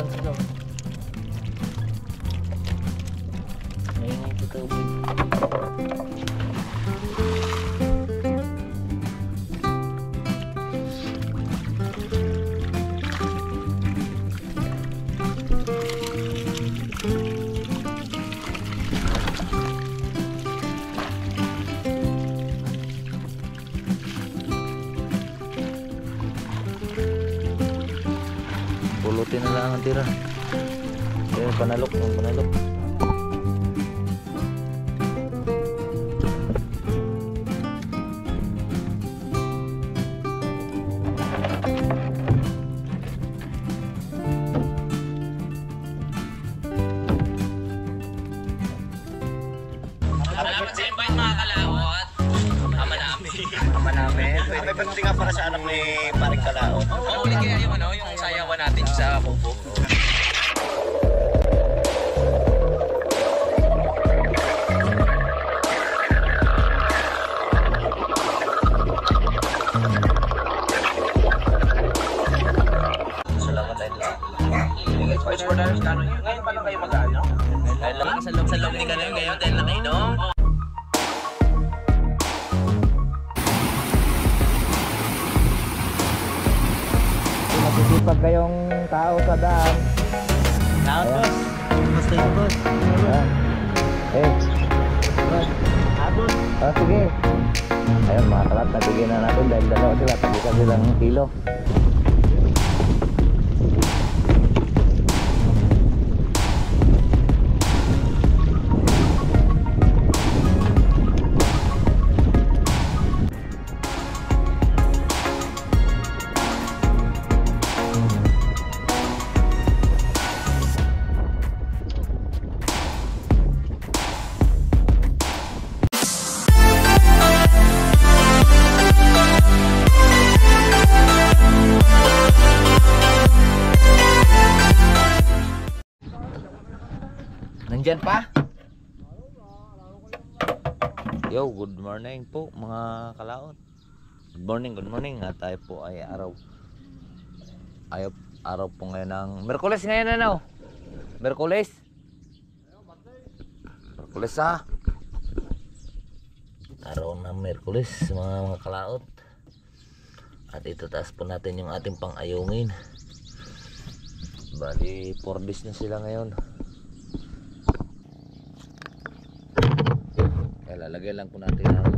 Nasaan sila? Ngayon ito tubig. Pulutin na lang ang tira. Ayan, panalok, panalok. Salamat sa invite mga kalawat. Ama namin. Ama namin. May pagpunti nga para sa anak ni Paring Kalaot. Oo, ulit kaya yung yung sayawan natin sa Bobo. Salamat tayo lang. First for dance, ngayon pa lang kayo mag-ano? Dahil lang sa loob ni Kanoy, ngayon dahil lang kayo, no? Masisipag kayong tao sa daan. Lahat, boss. Basta yun, boss. Abot. Sige. Ayun mga kalat, nabigyan na natin dahil dalawa sila. Tagisan silang kilo. Nandyan pa? Yo, good morning po mga kalaot. Good morning. At tayo po ay araw po ngayon ng Merkules ngayon, ano? Merkules ha? Araw ng Merkules mga kalaot. At itataas po natin yung ating pang-ayungin. Bali 4 days na sila ngayon. Lalagay lang po natin ang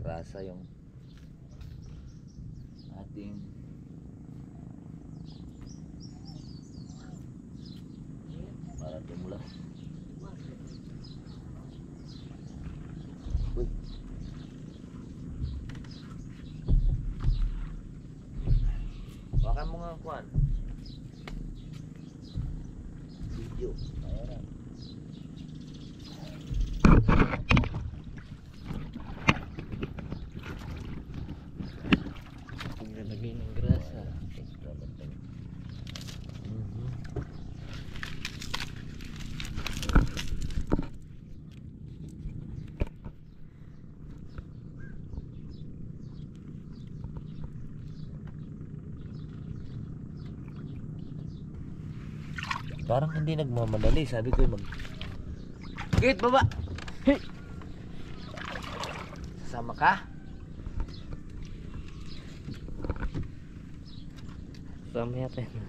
grasa yung ating para tumulas. Uy. Wakan mo nga kuan video. Ayan. Lagay ng grasa. Parang hindi nagmamadali. Sabi ko Git, baba. Hey. Sasama ka? Sama yata yun.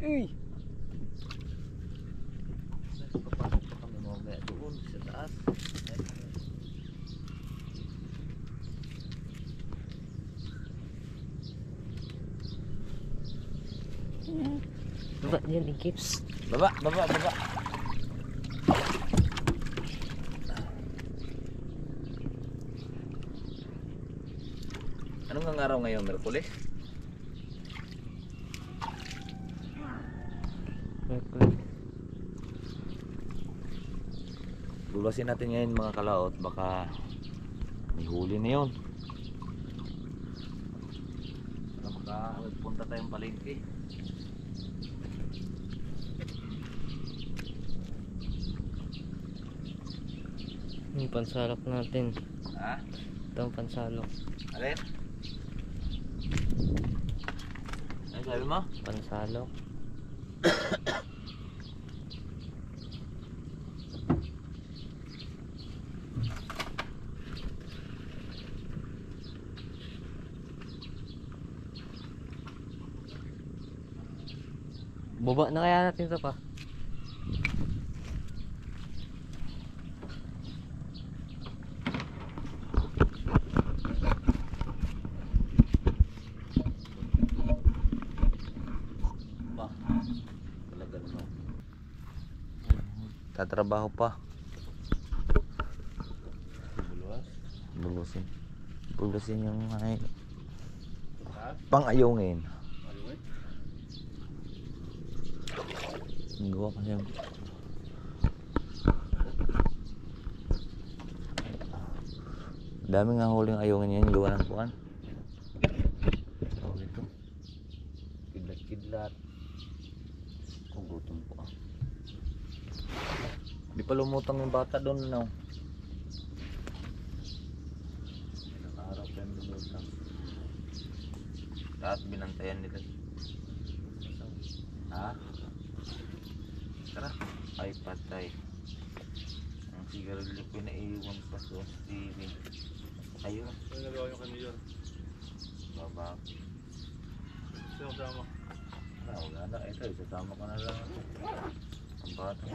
Uy! Papasok pa kami mamaya doon sa taas. Baba yan, i-keeps. Baba. Anong araw ngayon, Merkules? Lulasin natin ngayon mga kalaot, baka may huli na yun. Para magpunta tayong palengke. Yung pansalok natin. Ha? Ito ang pansalok. Alin? Ano sabi mo? Pansalok. Baba na kaya natin ito pa. Ba? Talaga naman. Tatrabaho pa. Bulusin. Bulusin yung ay pang-ayungin. Gawa kasi yung dami nga huling ayungin yan. Gawa ng kuwan. Oh, ito. Kidlat-kidlat. Gutom po. Di pa lumutang yung bata doon, no? Ilang araw pa yung lumutang. Lahat binantayan nila. Ha? Tara. Ay, patay. Ang sigarilyo ko naiiwan pa sa TV. Ayun. Ano nagawa nyo kami yun? Baba. Sino kasama? Wala na. Ito, isasama ka na lang. Ang bata.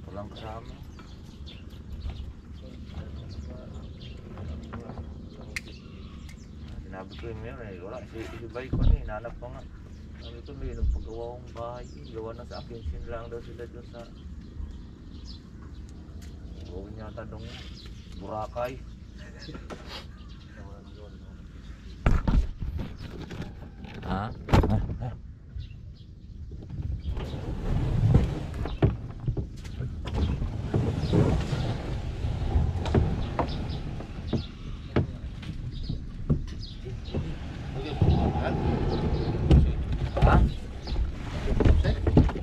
Walang kasama. Sinabi ko yun ngayon eh. Wala. Si Bay ko na hinanap ko nga. Sabi ko may nagpagawa kong bahay. Gawa na sa akin. Sin lang daw sila dun sa huwag niya tanong Boracay. Ha? Ha? Ha?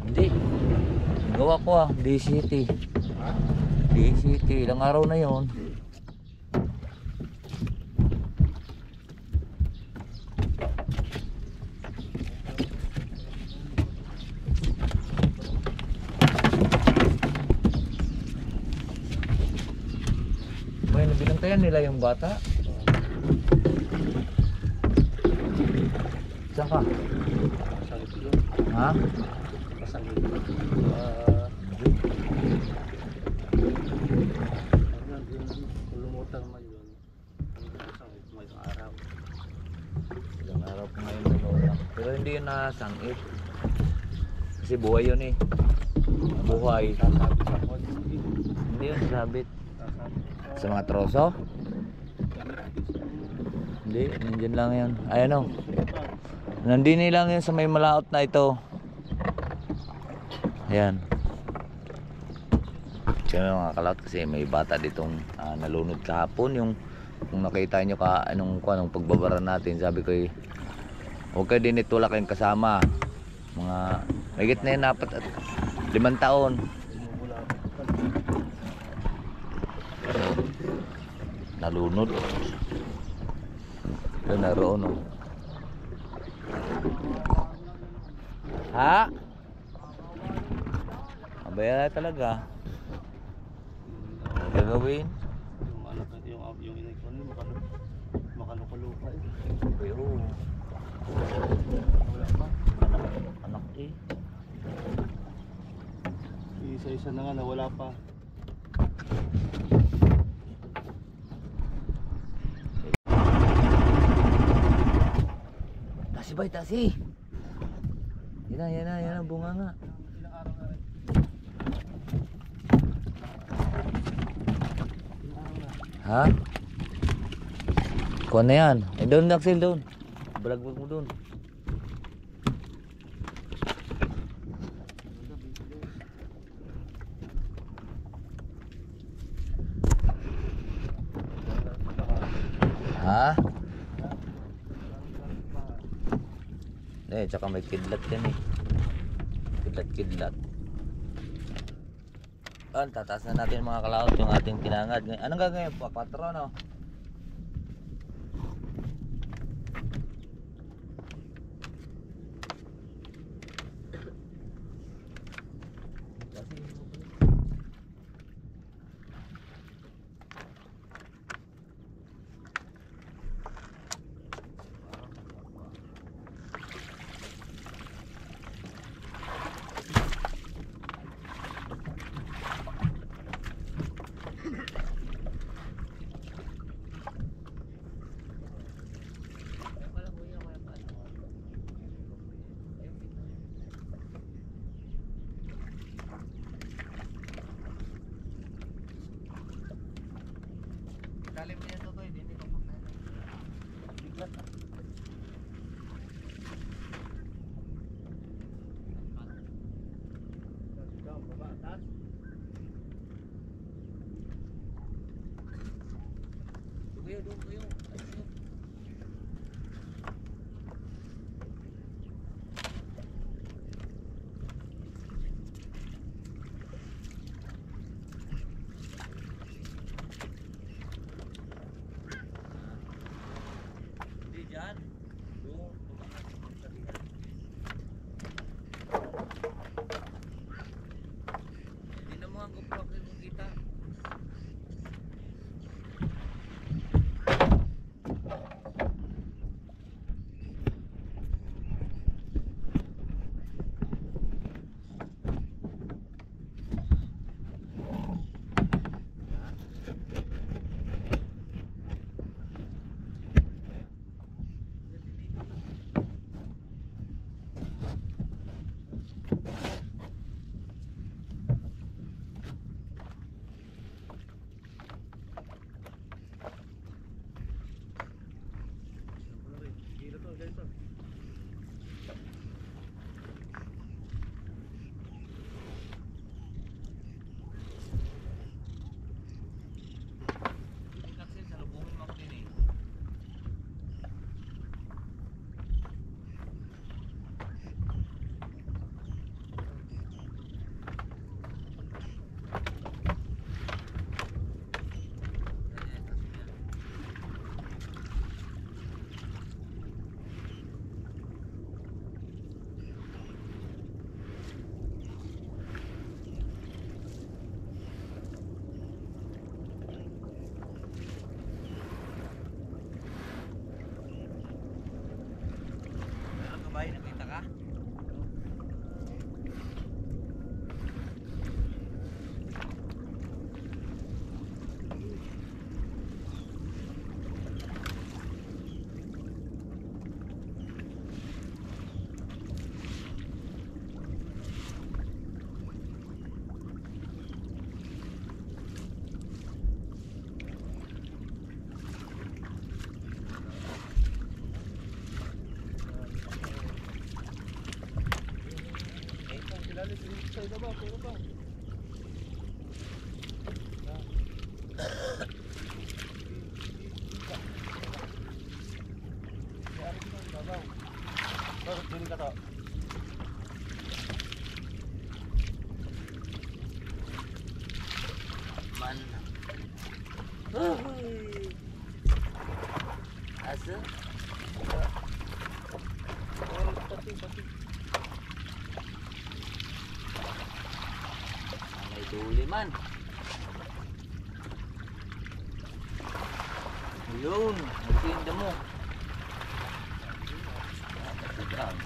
Hindi. Gawa ko DCT. DCT. Ilang araw na yon. May nabilantayan nila yung bata. Saan ka? Ha? Lumutang man yun. May araw. Ilang araw pa ngayon lumutang. Pero hindi yun nasangit. Kasi buhay yun eh. Buhay. Sasabi sa kwan. Hindi yun sabit. Sasabi Sa mga troso? Hindi, nandiyan lang yun. Ayan o. Nandini lang yun sa may malaot na ito. Ayan. Kaya mga kalaot kasi may bata ditong nalunod kahapon. Yung kung nakita nyo anong pagbabara natin, sabi ko huwag kayo din itulak kayong kasama. Mga mahigit na yun 4 at 5 taon. Nalunod. Yun naroon o. Ha? Abaya talaga. Gagawin? yung anak yung inekon mo makaluka-luka eh. Pero Wala pa. anak eh. Isa-isa na nga nawala pa. Tasi bay, tasi. Yan na, bunga nga. Ha? Kuha na yan. Eh doon Axel, doon. Balagbag mo doon. Ha? Tsaka may kidlat yan eh. Kidlat. Tataas na natin mga kalaot yung ating tinangad. Anong gagawin po? 4 no? Kalim niya to hindi ko biglat ah. Nakita ka? Man. Asa? May tuli man. Ayun, magtinda mo. Masigang.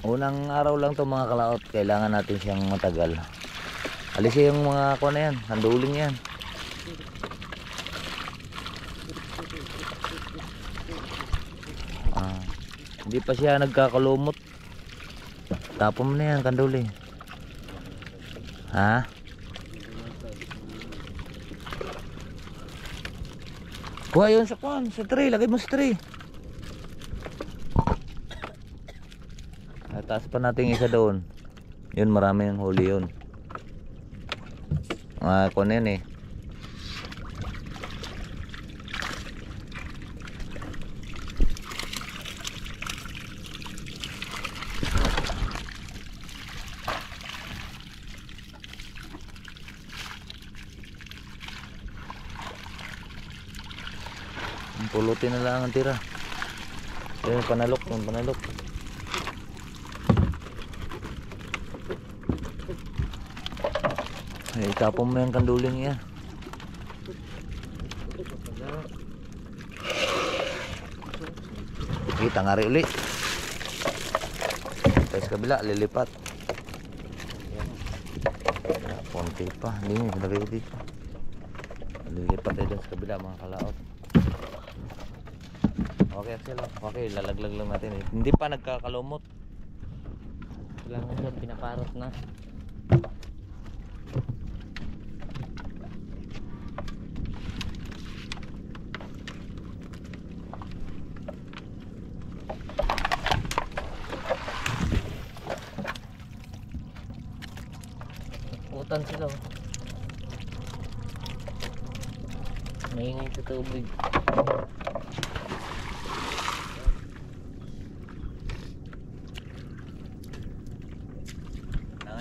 Unang araw lang to mga kalaot, kailangan natin siyang matagal. Alisin yung mga kuha na yan, handuling yan. Hindi pa siya nagkakalumot. Tapon mo na yan, kanduli. Ha? Kuha yun sa kuhan, sa tray, lagay mo sa tray. At Taas pa natin isa doon. Yun, marami ang huli yun. Kung yan eh. Pulutin na lang ang tira. Yung panalok, yung panalok. Ay, tapon mo yung kanduling yan. Kita nga rin ulit. Tayo sa kabila, lilipat. Konti pa, hindi mo ilagay dito. Lilipat tayo dun sa kabila mga kalaot. Okay, Axel. Okay, lalaglag lang natin eh. Hindi pa nagkakalumot. Kailangan dyan, pinaparot na. Utan sila oh. Maingay sa tubig.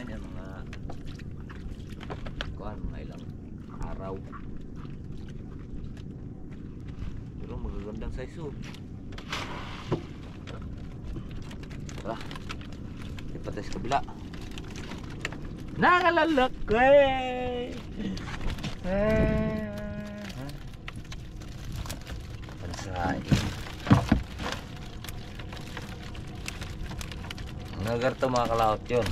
Yan mga kuan, mga ilang araw. Pero magagandang size oh. Tara, lipat tayo sa kabila. Nakalalaki! Pansain. Nagar to mga kalaot yun.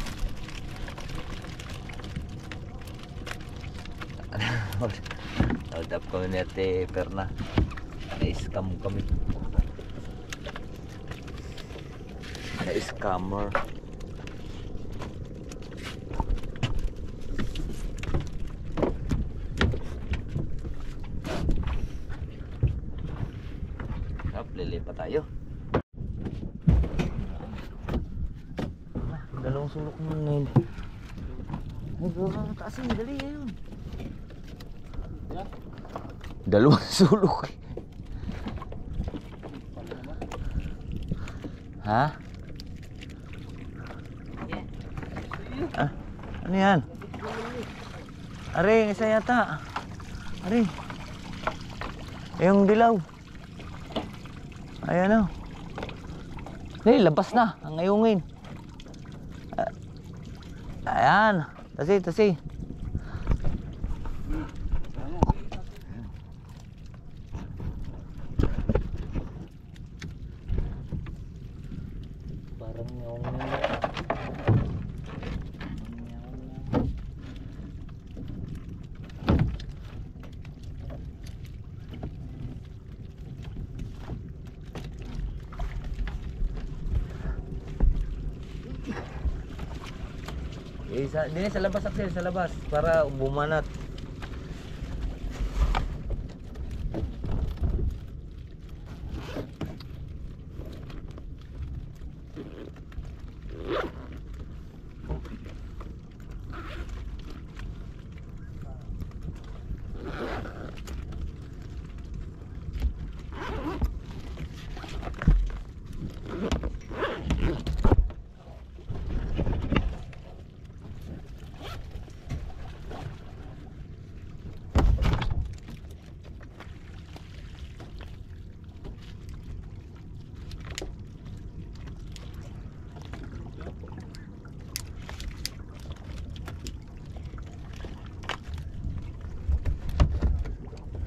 Hold up kami ni Ate Perna. Na-scam kami. Na-scammer. Up, lilipat tayo. Dalawang sulok mo ngayon. Ay, gawang taas yun. Dali yun. Dalawang sulok. Ha? Ah, ano yan? Are, isa yata. Are. Yung dilaw. Ayan o. Labas na. Ang ngayungin. Ayan. Tasi, tasi. Parang ngayong Dini sa labas, Axel, sa labas para bumanat.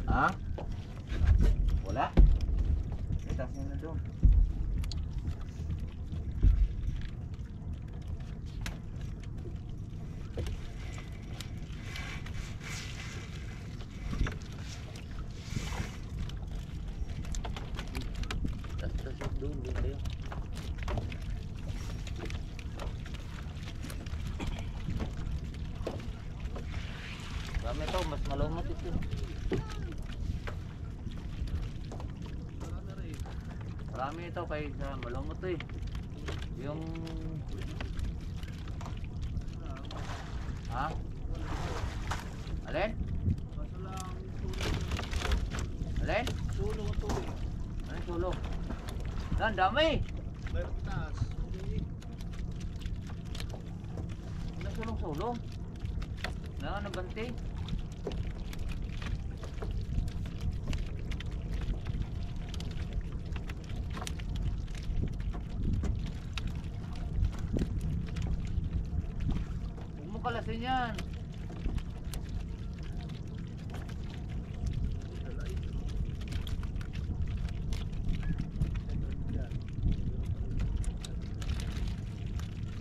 Ha? Wala? Itas nyo na doon. Tas doon kayo. Marami to, mas malumot ito. Marami ito kay sa malumot eh. Yung... Ha? Alin? Alin? Sulong ito eh. Alin sulong? Ang dami! Mayroon taas. Okay. Ano sulong-sulong? Nabante? Huwag mo kalasin yan.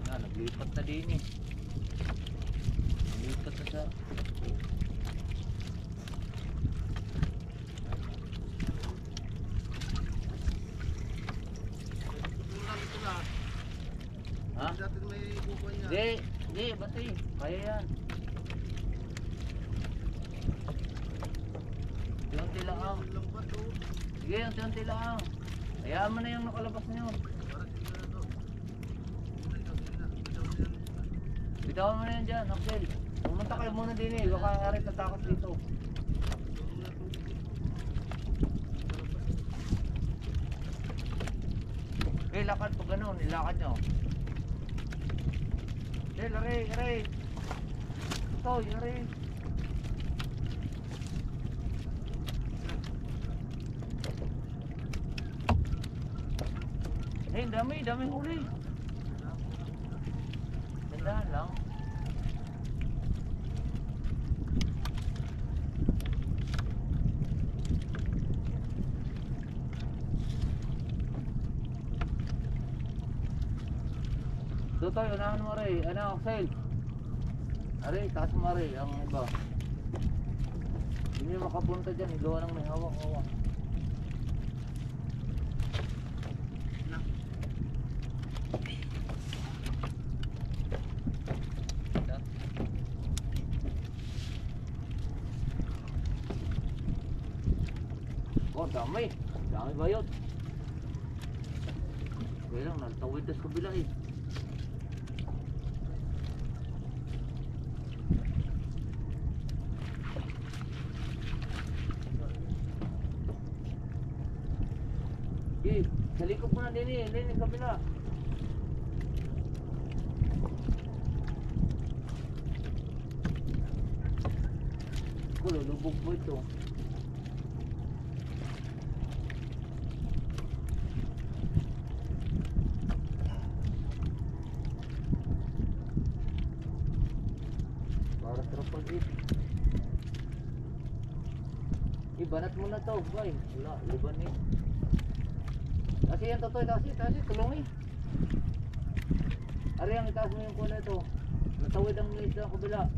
Naglipat na din eh. Naglipat na sa... Ha? Dati may kukuha niya. Hindi, bati. Kaya yan. Unti lang ang. Lambat oh. Sige, unti lang. Hayaan mo na yung nakalabas na yun. Bitawan mo na yan dyan, Axel. Pumunta kayo muna din eh. Baka arit natakot dito. Eh, lakad po ganun. Ilakad nyo. Eh, aray. Ito, aray. Eh, dami huli. Tandaan lang. Tutoy, unahan mo rin. Ano, Axel? Aray, taas mo rin. Ang iba. Hindi makapunta dyan. Iluwa ng may hawak-hawak. Oh, dami. Dami ba yun? Kaya lang, nagtawid na sa kabila eh. Eh, sa likod mo na din eh. Din yung kabila. Kulo, lubog mo ito. Para trapag eh. Ibanat mo na to, boy. Wala, liban eh. Kasi yan totoo, kasi tulong eh. Ari ang itaas mo yung kuna ito. Natawid ang isda ng kabila.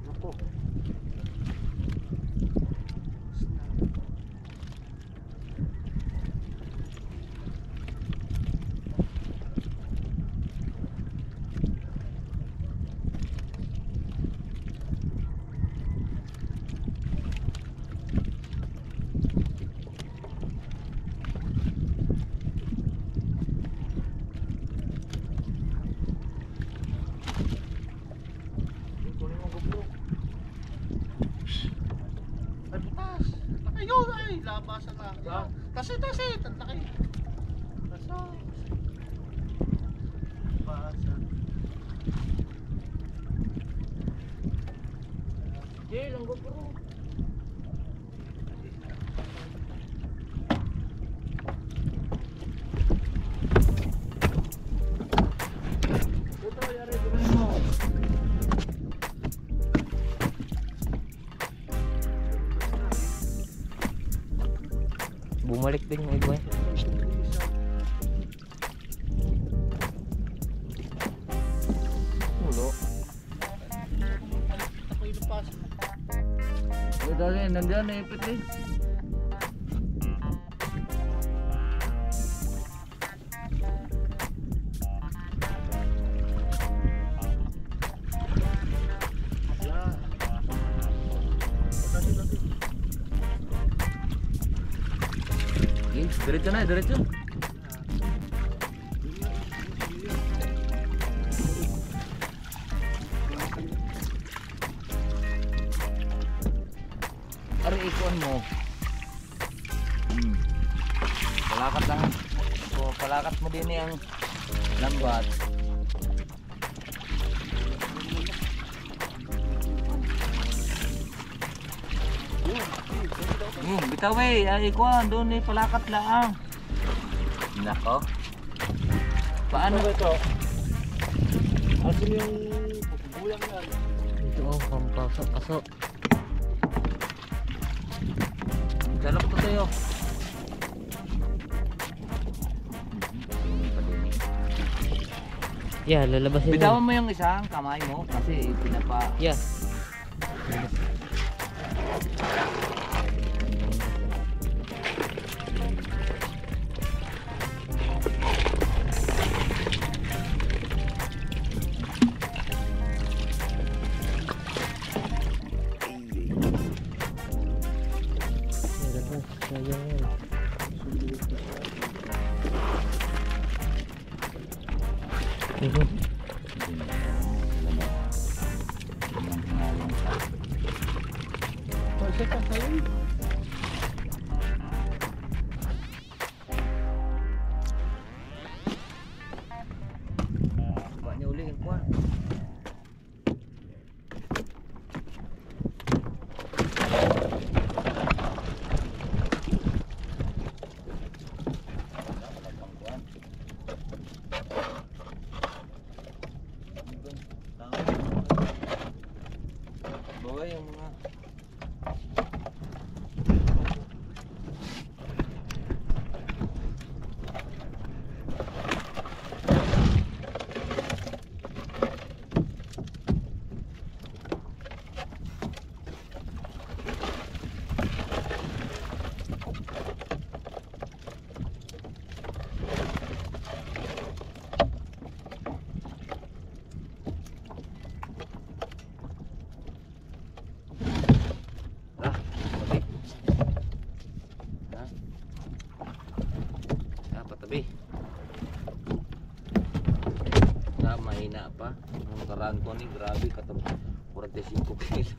Nako. Kunin mo GoPro. Ay, butas. Ayun, ay, labasan na. Saan? Tasit, ang laki. Tasit. Labasan. Jay, ang GoPro. Ito, yari, gawin mo. bumalik din yung iba. Ulo. Ako yung pas. Uy, dali, nandiyan na ipit eh. Diretso na, diretso. Ari ikon mo. Palakat lang. So, palakat mo din yung lambat. Bitaw eh, ay ikon doon eh palakat lang. Nako. Paano ito? Asin yung bulang yan. Ito oh, pampaso, kaso. Salok to tayo. Yeah, lalabasin Bitawan mo yung isang kamay mo kasi pinapa... Yeah. Sayang yan. Isa pa tayo. Baka niya uli yung kuwan. Bawa yung mga patabi. Na mahina pa. Ang karanto ni grabe katong 45 kilo.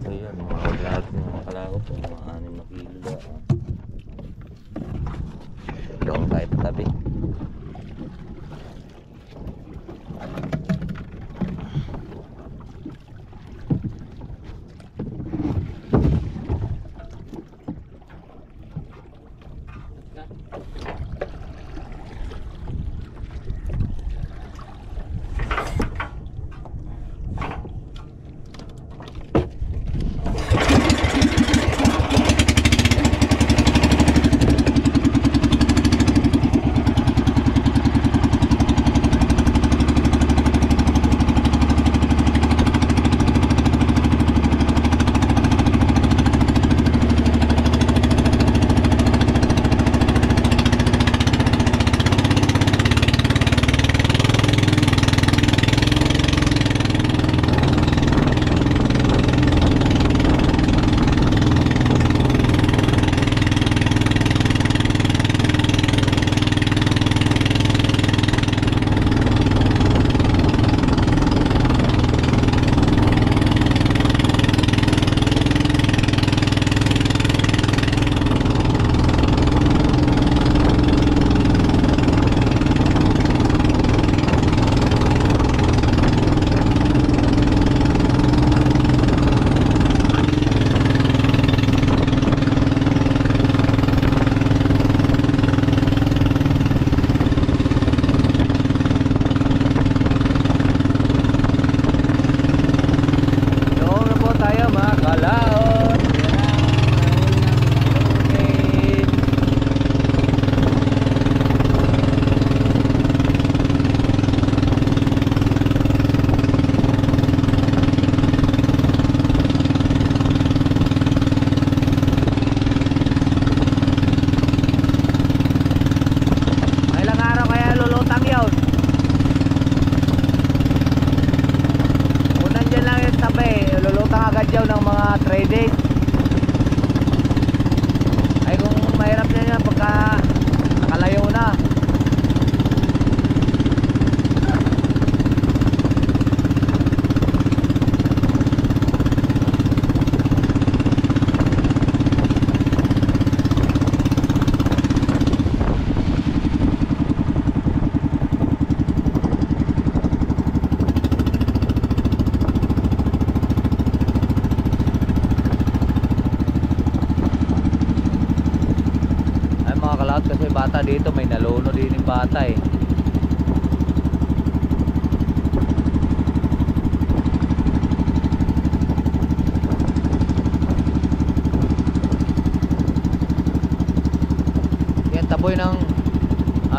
Ayan, mga lahat ng mga kalakot po, mga 6 na kilo ba. Doon tayo patabi. mga 3 days. Ay kung mahirap na yan pagka nakalayo na. Kasi bata dito, may nalono din yung bata eh. Yan taboy ng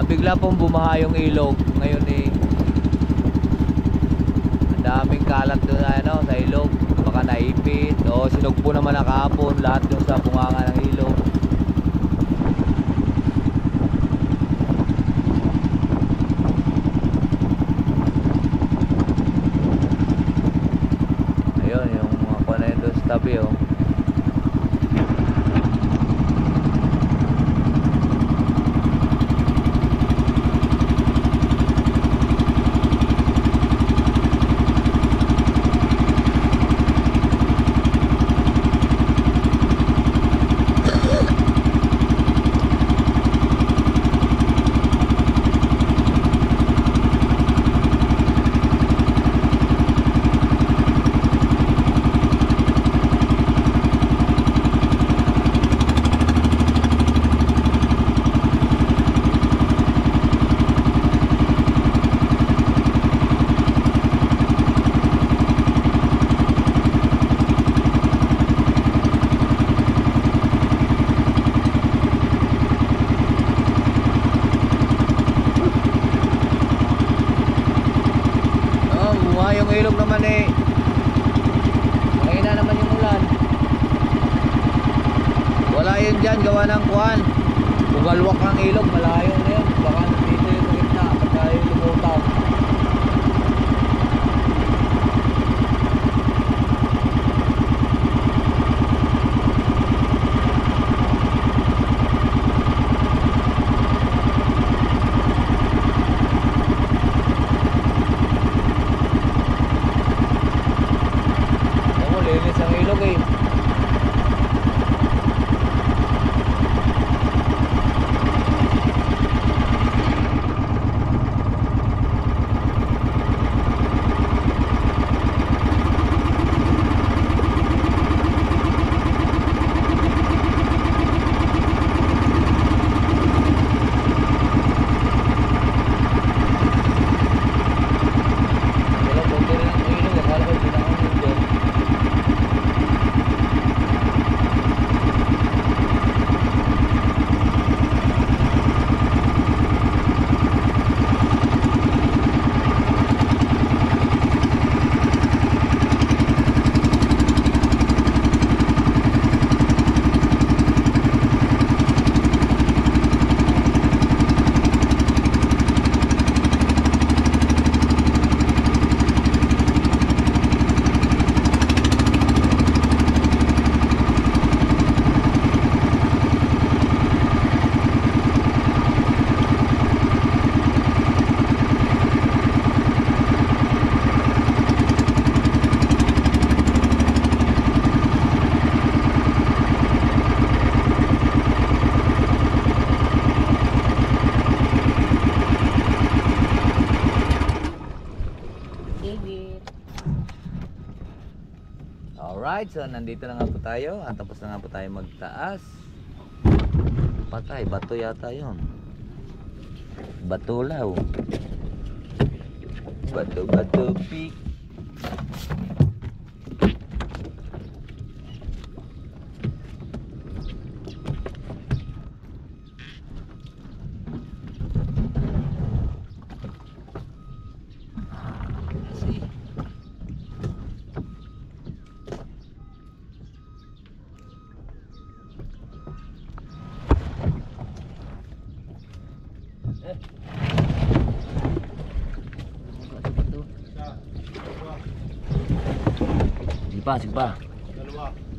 bigla pong bumaha yung ilog ngayon eh. Ang daming kalat doon sa ilog, baka naipit o sinugpo naman na kahapon lahat yung sa bunganga ng ilog. Tabi oh. Yung ilog naman eh mahina naman yung ulan, wala yun dyan gawa ng kuhan, bugalwak ng ilog, malayo na yun, baka nandito yung gitna pagka yung lumutaw. Linis ang ilog eh. Alright, so nandito na nga po tayo at tapos na nga po tayo magtaas. Patay, bato yata yun. Batulaw. Bato peak. Sige pa. Dalawa.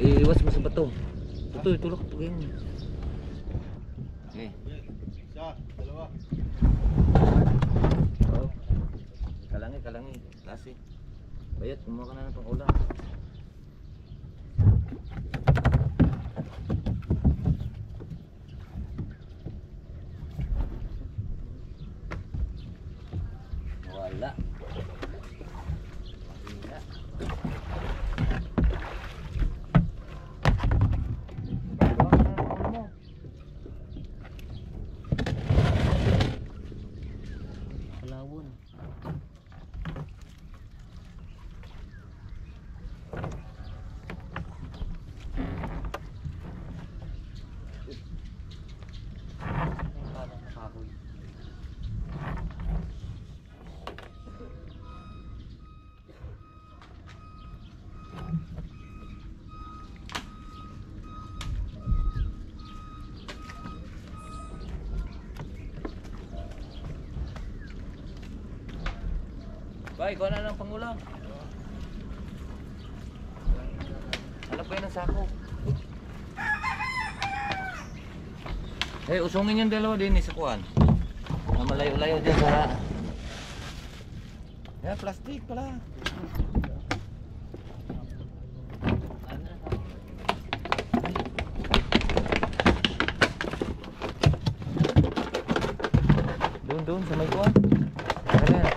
Iwas mo sa bato. Ito, tulak. Ganyan. Okay. Isa, dalawa. Oh. Kalangi. Lasi. Bayat, kumuha ka na ng pang-ulam. Wala. Wala. Kalawon. Bay, ikaw na lang pangulam. Hanap kayo ng sako. Usungin yung dalawa din sa kuwan. Na malayo-layo dyan sa... Yan, plastic pala. Doon sa may kuwan. Ayan.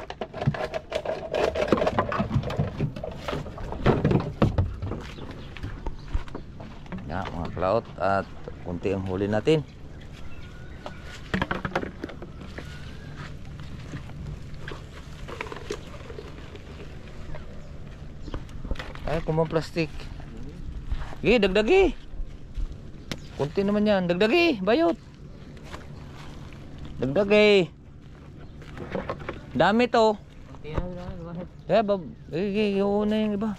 Ya, mga kalaot, at kunti ang huli natin. Ay, kumang plastic. Gi, dagdagi. Kunti naman yan. Dagdagi, bayot. Dagdagi. Dami to. Kunti na lang. Bakit? Kaya, na yung iba.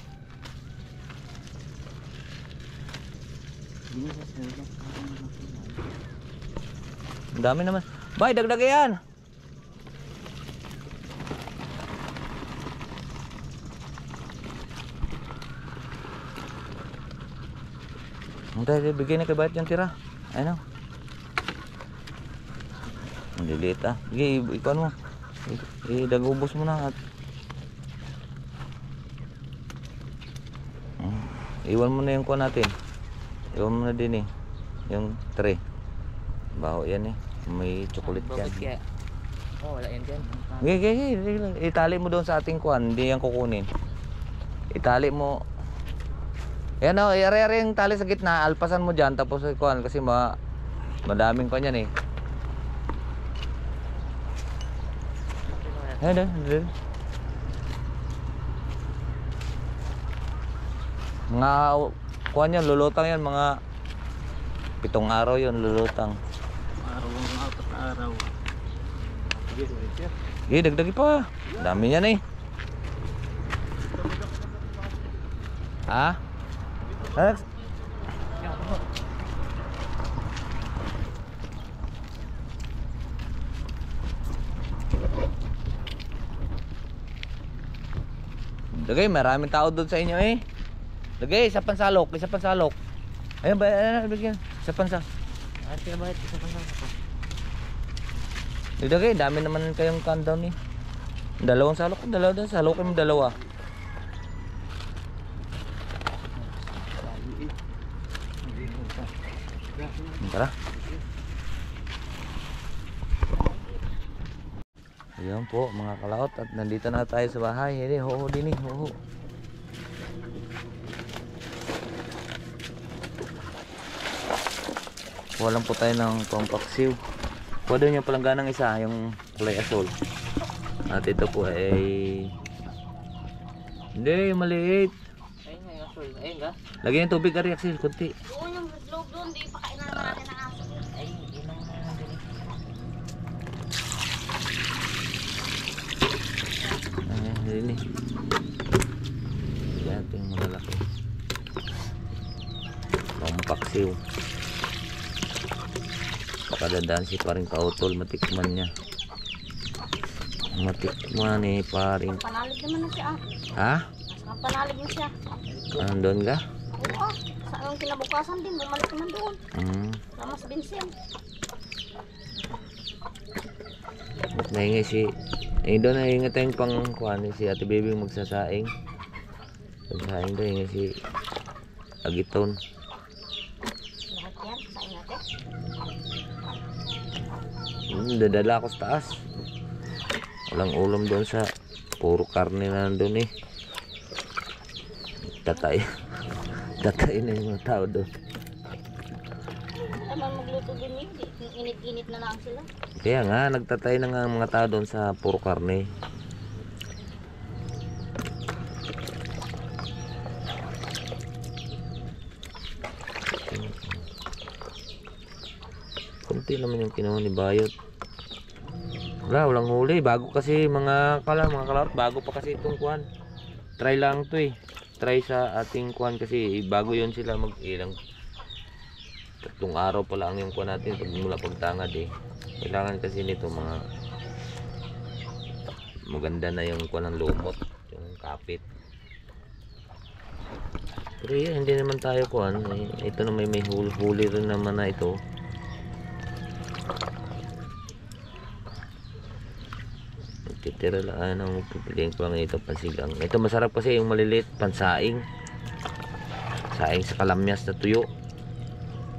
Ang dami naman. Bay, dagdag yan. Hindi, bigyan na kay Bayat yung tira. Ano? Ang liliit ah. Sige, ikaw mo. Idagubos mo na at iwan mo na yung kuha natin. Iwan mo na din eh. Yung tray. Baho yan eh. May chocolate yan. Bakit kaya? Oh, wala yan dyan. Gigi. Itali mo doon sa ating kuhan. Hindi yan kukunin. Itali mo. Yan o. Ere-ere yung tali sa gitna. Alpasan mo dyan. Tapos kuhan. Kasi madaming kuhan yan eh. Ayan. Mga kuhan yan. Lulutang yan. Mga 7 araw yun. Lulutang. Araw. Dagdagi pa. Dami yan eh. Ha? Alex? Dagay, maraming tao doon sa inyo eh. Dagay, isa pansalok. Ayun ba, bigyan. Isa pansa. Ate, bakit? Isa pa sa ako. Dagay, dami naman kayong countdown eh. Dalawang salok, salokin mo dalawa. Tara. Ayan po mga kalaot, at nandito na tayo sa bahay. Hindi, ho din eh, ho. Kuha lang po tayo ng pampaksiw. Kuha doon yung palangganang isa, yung kulay asol. At ito po ay... Hindi, maliit. Ayun nga yung asul. Ayun nga. Lagyan ng tubig, Ari Axel, kunti. Doon yung loob doon, di pa kailangan natin ng aso. Ay, inang na lang din. Ayan eh. Yan ito yung malalaki. Pampaksiw. Pakadadaan si paring kautol, matikman niya. Matikman eh paring. Panalig naman na siya. Ha? Panalig na siya. Nandun ka? Oo, sa anong kinabukasan din, bumalik naman doon. Mm. Sa Mas Vincent. Nahingi si doon nahingi tayong pang kuhan si Ate Baby magsasaing. Magsasaing doon hingi si Agiton. Lahat yan, sain natin. Dadala ako sa taas. Walang ulam doon sa puro karne na nandun eh. Tatay. Tatay na yung mga tao doon. Naman magluto din yun, init-init na lang sila. Kaya nga, nagtatay na nga ang mga tao doon sa puro karne. Kunti naman yung kinuha ni Bayot. Walang huli. Bago kasi mga kalawat. Bago pa kasi itong kuhan. Try lang to eh. Try sa ating kuhan kasi bago yun sila mag-ilang. 3 araw pa lang yung kuhan natin mula pagtangad eh. Kailangan kasi nito mga maganda na yung kuhan ng lumot. Yung kapit. Pero yan, hindi naman tayo kuhan. Ito na may huli rin naman na ito. Titira lang ang pipiliin ko lang ito pansigang. Ito masarap kasi yung maliliit pansaing. Saing sa kalamyas na tuyo.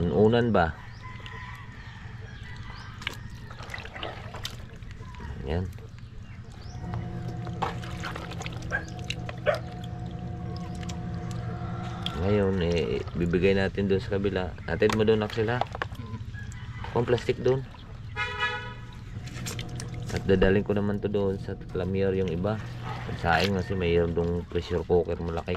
Unan ba? Yan. Ngayon bibigay natin doon sa kabila. Natin mo doon sila. Kung plastic doon. At dadalhin ko naman to doon sa Clamier yung iba. Saing kasi mayroon dong pressure cooker malaki.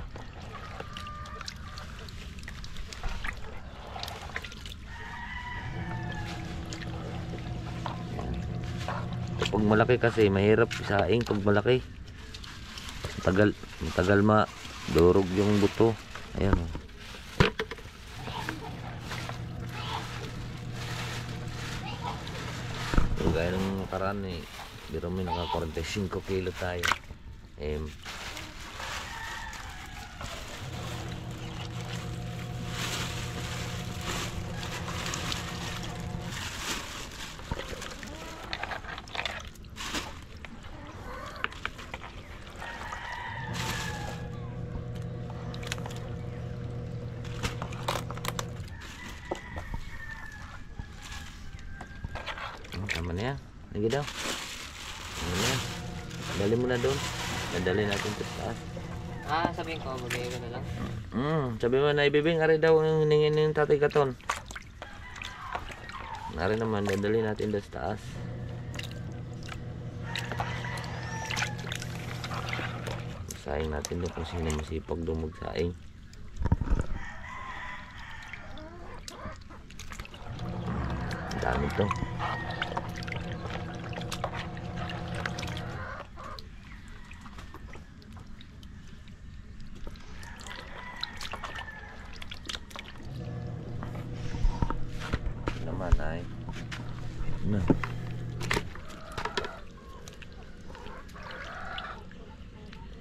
Pag malaki kasi mahirap saing pag malaki. Matagal durog yung buto. Ayan o. Gaya ng nakaraan biro may naka 45 kilo tayo. Tama na yan. Lagi daw. Tama na yan. Dali mo na doon. Nadali natin ito sa taas. Sabihin ko, magiging ko na lang. Sabi mo na ibibing. Ari daw ang hiningin ng Tatay Katon. Ari naman. Dadali natin doon sa taas. Saing natin doon kung sino masipag doon magsaing. Dami to. Naman ay na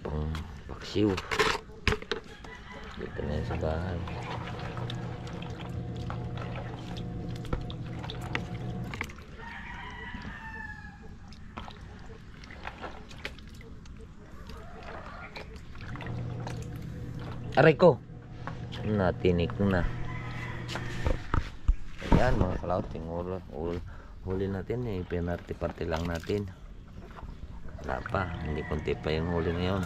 pang paksiw dito na yan sa bahay. Aray ko natinik na. Ayan mga kalaot, yung huli natin pinarty-party lang natin. Wala pa, hindi konti pa yung huli ngayon.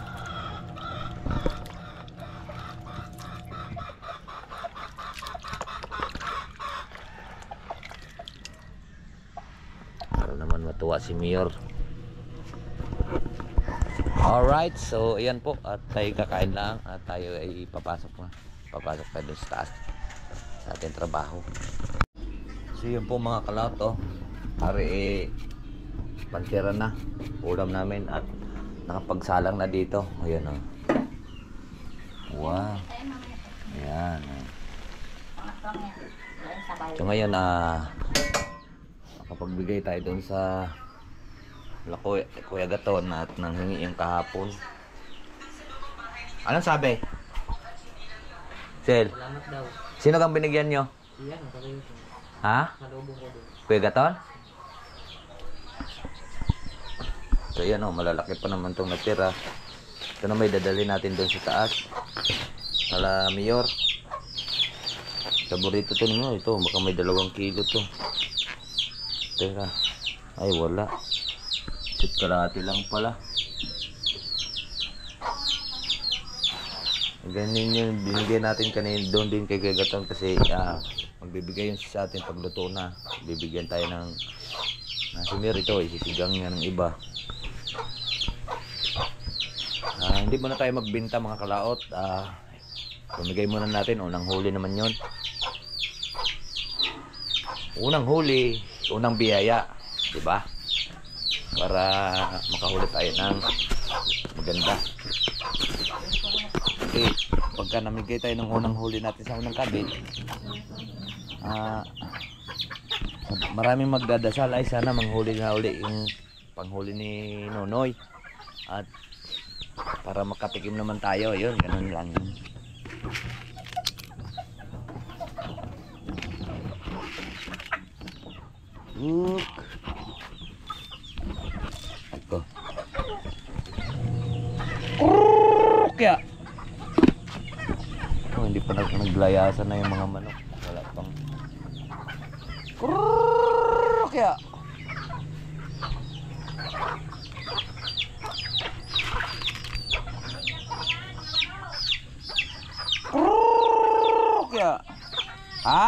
Para naman matuwa si Mayor. Alright, so ayan po at tayo kakain lang at tayo ay papasok tayo dun sa taas sa ating trabaho. So yun po mga kalaot hari pantira na ulam namin at nakapagsalang na dito. Ayan wow, ayan so ngayon nakapagbigay tayo dun sa Kuya Gaton at nanghingi yung kahapon. Anong sabi? Sel, Salamat daw. sino kang binigyan nyo? Iyan, kakayo. Ha? Salubong ko doon. Kuya Gaton? So yan o, malalaki pa naman itong natira. Ito na may dadali natin doon sa taas. Kala Mayor. Paborito to ninyo. Ito, baka may 2 kilo to. Teka. Ay, wala. Sit kalahati lang pala. Ganyan yung binigyan natin kanina doon din kay Gagaton kasi magbibigay yun sa atin pag luto na. Bibigyan tayo ng si Mir ito, isisigang niya ng iba. Hindi muna tayo magbenta mga kalaot. Pamigay muna natin, unang huli naman yun. Unang huli, unang biyaya, di ba? Para makahuli tayo ng maganda. Kasi pagka namigay tayo ng unang huli natin sa unang kabit, maraming magdadasal ay sana manghuli na uli yung panghuli ni Nonoy. At para makatikim naman tayo, yun, ganun lang yun. Look. Ako. Kaya. Oh, hindi pa naglayasan na yung mga manok. Wala pang. Kaya. Kaya. Ha?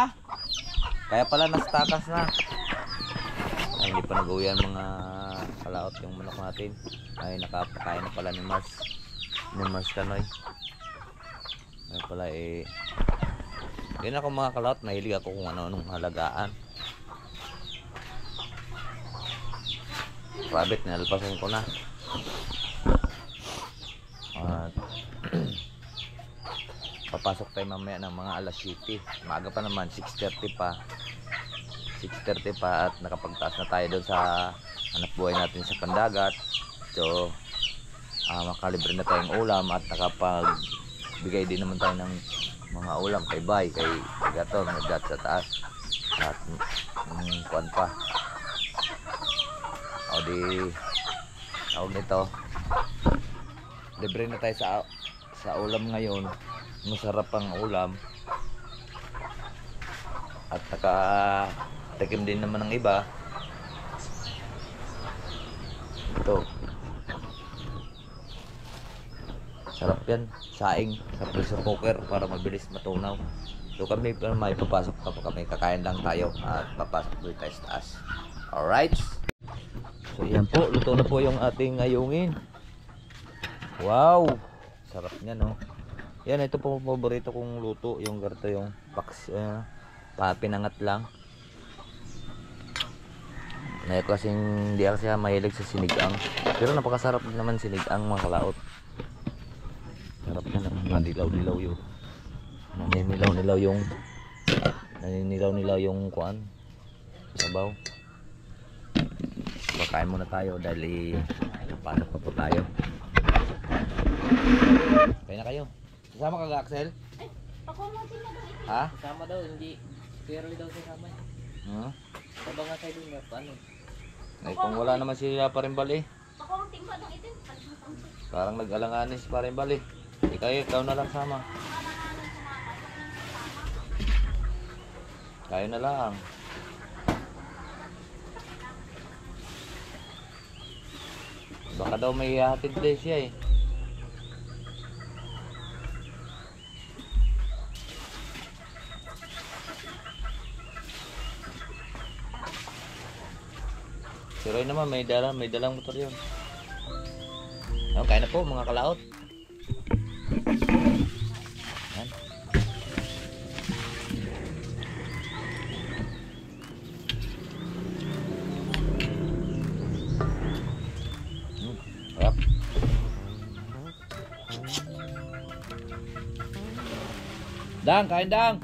Kaya pala nastakas na. Ay, hindi pa nag-uwi ang mga kalaot yung manok natin. Ay, nakapakain na pala ni Mars Kanoy. Kaya pala yun ako mga kalaot, mahilig ako kung ano-anong halagaan. Rabbit, nalpasan ko na. At papasok tayo mamaya ng mga alas 7. Maaga pa naman, 6:30 pa at nakapagtaas na tayo doon sa hanap buhay natin sa pandagat. So makalibre na tayong ulam at nakapagbigay din naman tayo ng mga ulam kay Bay, kay Gaton, nagdat sa taas at kuwan pa. O di tawag nito, libre na tayo sa ulam ngayon. Masarap ang ulam at nakatikim din naman ng iba. Ito sarap yan, saing sa pressure cooker para mabilis matunaw. So kami may papasok pa po kami, kakain lang tayo at papasok doon tayo sa taas. Alright, so yan po, luto na po yung ating ayungin. Wow, sarap niya, no? Yan, ito po paborito kong luto, yung ganito, yung pinangat lang. Ngayon kasing hindi ako siya mahilig sa sinigang, pero napakasarap naman sinigang mga kalaot. Sarap na naman, madilaw-dilaw yun. Naninilaw-nilaw yung kuan, sabaw. Bakain muna tayo dahil pasok pa po tayo. Kaya na kayo. Kasama ka ga, Axel? Ako mo tinagay. Ha? Sama daw, hindi. Pero daw sasama. Sabang nga tayo dun, paano? Ay, kung wala naman sila pa rin bali. Ako ang timba ng itin. Parang nag-alanganis pa rin bali. Ikaw na lang sama. Kayo na lang. Baka daw may hatid din siya eh. Si Roy naman may dalang motor yun. Kaya na po mga kalaot. Yan. Sarap. Dang, kain dang.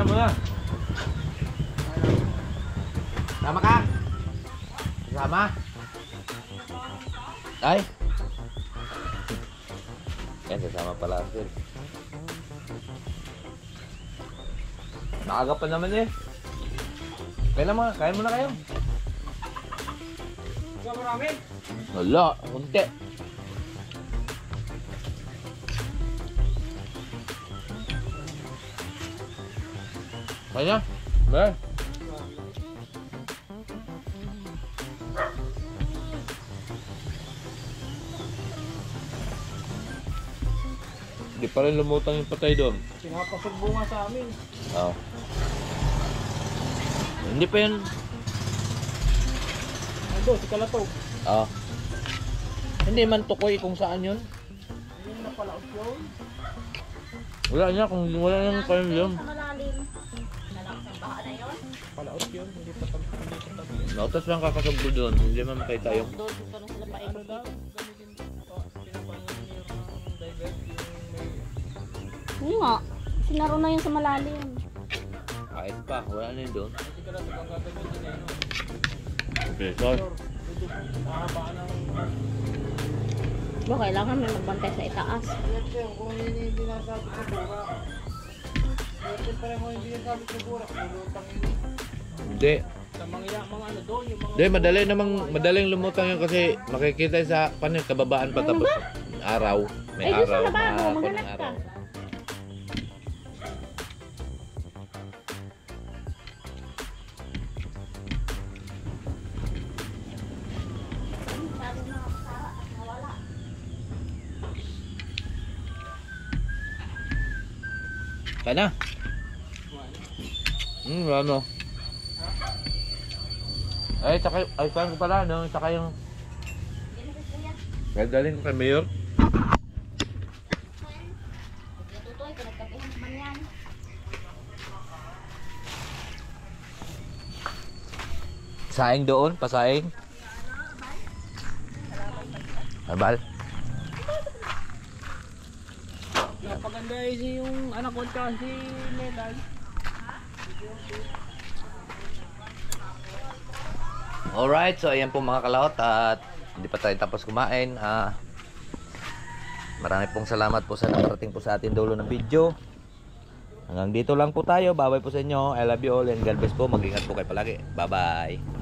Kaya mo na. Sama ka? Sama? Ay? Yan, sasama pala sir. Naaga pa naman eh. Kaya mo na kayo. Marami. Wala, kunti. Kaya? Ba? Hindi pa rin lumutang yung patay doon. Pinapasugbo nga sa amin. Oo. Hindi pa yun. Ando, si Kalatog. Oo. Hindi man tukoy kung saan yun. Ayun na pala yun. Wala niya, kung wala nang kayo yun. Sa malalim. Nalakas ang baha na yun. Palaot yun, hindi pa tabi. Nautas lang kakasablo doon, hindi man makita yung... Doon pa na sila Ano daw? Gamitin po. Pinapangan niyo yung diver, yung may... Oo nga. Sinaro na yun sa malalim. Kahit pa, wala na yun doon. Hindi ka natin ang gagamitin eh, no? Okay, so... Mahaba ng... Ba, kailangan may magbantay sa itaas. Kung hindi nasabi sa bura. Pwede pa rin kung hindi nasabi sa bura. Lulutang yun. Hindi. Sa mga ano doon, yung mga... Hindi, madaling lumutang yun kasi makikita sa panin, kababaan pa tapos araw. May Ay, doon sa araw, lababo, mahapon maghanap ng ka. araw. Kaya na? Ano? Ay, saan ko pala, no? Saka yung... Kaya galing ko kay Mayor. Natutoy, pinagkapihan naman yan. Saing doon, pasaing. Abal. Napaganda yung anak ko at si Medan. Alright, so ayan po mga kalaot at hindi pa tayo tapos kumain. Marami pong salamat po sa nakarating po sa ating dulo ng video. Hanggang dito lang po tayo. Bye bye po sa inyo. I love you all and God bless po. Mag-ingat po kayo palagi. Bye bye.